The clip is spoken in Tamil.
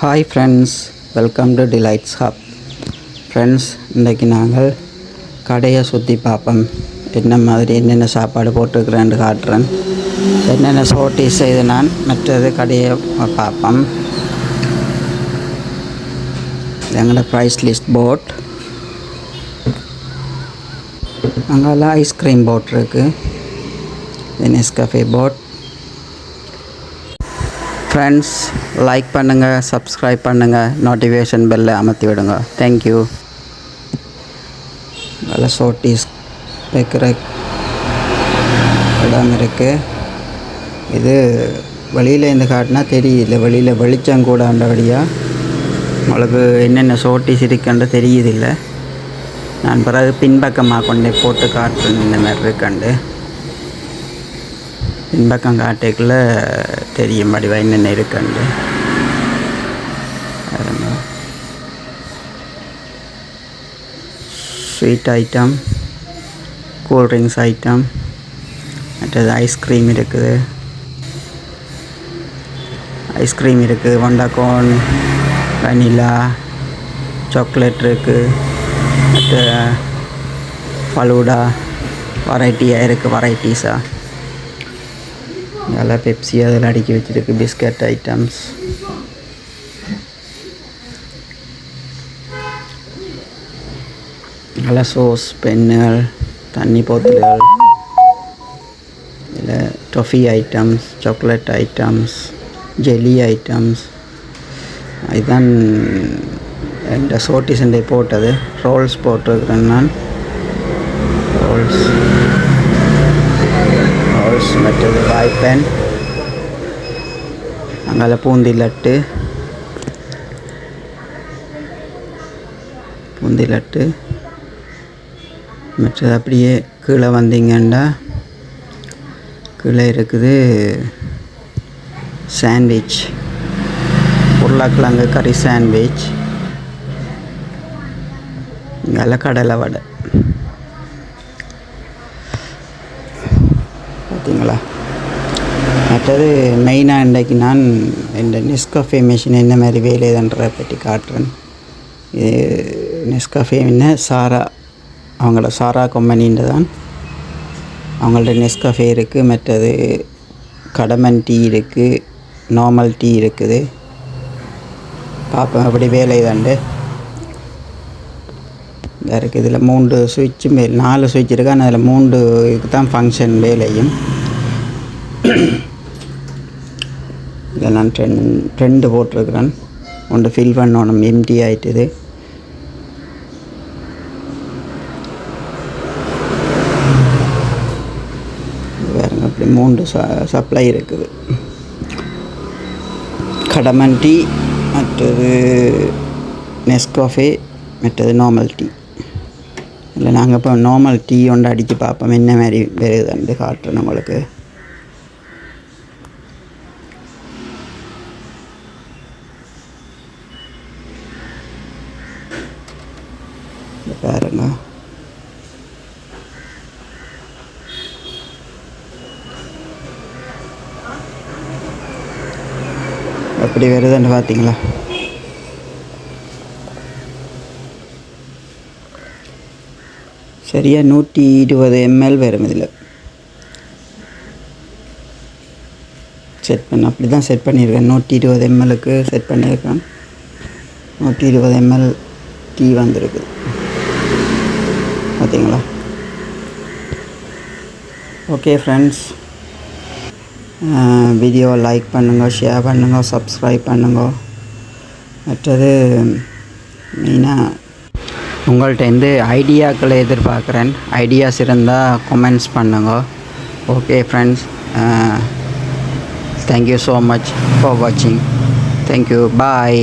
Hi friends, welcome to delights hub. Friends, இன்றைக்கி நாங்கள் கடையை சுற்றி பார்ப்போம். என்ன மாதிரி என்னென்ன சாப்பாடு போட்டிருக்கிறேன்னு காட்டுறேன். என்னென்ன ஷோர்டேஜ் செய்து நான் மற்றது கடையை பார்ப்போம். எங்களோட ப்ரைஸ் லிஸ்ட் போட், அங்கெல்லாம் ஐஸ்கிரீம் போட் இருக்குது. Nescafe boat. ஃப்ரெண்ட்ஸ், லைக் பண்ணுங்கள், சப்ஸ்கிரைப் பண்ணுங்கள், நோட்டிஃபிகேஷன் பெல்லை அமர்த்தி விடுங்க. தேங்க்யூ. நல்ல ஷோர்டீஸ் வைக்கிற இடம் இருக்குது. இது வெளியில் இருந்து காட்டினா தெரியல, வெளியில் வெளிச்சம் கூட ஆண்டபடியாக உங்களுக்கு என்னென்ன ஷோர்டீஸ் இருக்குன்னு தெரியுதில்லை. நான் பிறகு பின்பக்கமாக கொண்டே போட்டு காட்டுறேன். இந்த மாதிரி இருக்காண்டு பின்பக்கம் காட்டுக்குள்ள தெரியும் வடிவா என்னென்ன இருக்குண்டு. ஸ்வீட் ஐட்டம், கூல்ட்ரிங்க்ஸ் ஐட்டம், மற்றது ஐஸ்கிரீம் இருக்குது. வண்டாகோன், வனிலா, சாக்லேட் இருக்குது. மற்ற ஃபலூடா வெரைட்டியாக இருக்குது, வெரைட்டிஸாக. நல்லா பெப்சி அதில் அடுக்கி வச்சுருக்கு. பிஸ்கட் ஐட்டம்ஸ், நல்லா சோஸ், பென்னுகள், தண்ணி போத்தல்கள், இல்லை toffee items, chocolate items, jelly items. இதுதான் இந்த ஷோர்டீஸ் சண்டை போட்டது. ரோல்ஸ் போட்டிருக்கிறேன் நான். ரோல்ஸ், மற்றது வாய்ப்பேன், அங்கே பூந்தி லட்டு, மற்றது அப்படியே கீழே வந்தீங்கன்னா கீழே இருக்குது சாண்ட்விச், உருளைக்கிழங்கு கறி சாண்ட்விச், இங்கே கடலை வடை. பார்த்தீங்களா? மற்றது மெயினாக இன்றைக்கு நான் இந்த நெஸ்கஃபே மிஷின் என்ன மாதிரி வேலைதுன்றதை பற்றி காட்டுறேன். இது நெஸ்கஃபேன்னு சாரா, அவங்களோட சாரா கம்பெனின்ற தான். அவங்கள்ட்ட நெஸ்கஃபே இருக்குது, மற்றது கடமன் டீ இருக்குது, நார்மல் டீ இருக்குது. பார்ப்போம் அப்படி வேலை தாண்டு இருக்குது. இதில் 3 சுவிட்சு, 4 சுவிட்ச் இருக்கு. ஆனால் அதில் 3 இதுக்கு தான் ஃபங்க்ஷன் வேலையும். இதில் நான் 2 போட்டிருக்கிறேன். ஒன்று ஃபில் பண்ணணும், எம்டி ஆகிட்டுது. வேறுங்க அப்படி 3 சப்ளை இருக்குது. கடமன் டீ, மற்றது நெஸ்காஃபே, மற்றது நார்மல் டீ. இல்லை நாங்கள் இப்போ நார்மல் டீ ஒன்று அடித்து பார்ப்போம் என்ன மாதிரி வருதுன்னு காட்டுறேன் உங்களுக்கு. பாருங்க, எப்படி வருதுன்னு பார்த்தீங்களா? சரியாக 120 ml வரும். இதில் செட் பண்ண அப்படி தான் செட் பண்ணியிருக்கேன். 120 ml செட் பண்ணியிருக்கேன். 120 ml டீ வந்துருக்குது. பார்த்தீங்களா? ஓகே ஃப்ரெண்ட்ஸ், வீடியோவை லைக் பண்ணுங்க, ஷேர் பண்ணுங்க, சப்ஸ்கிரைப் பண்ணுங்க. மற்றது மெயினாக உங்கள்கிட்ட ஐடியாக்களை எதிர்பார்க்குறேன். ஐடியாஸ் இருந்தால் கமெண்ட்ஸ் பண்ணுங்க. Okay friends, thank you so much for வாட்சிங். தேங்க்யூ, பாய்.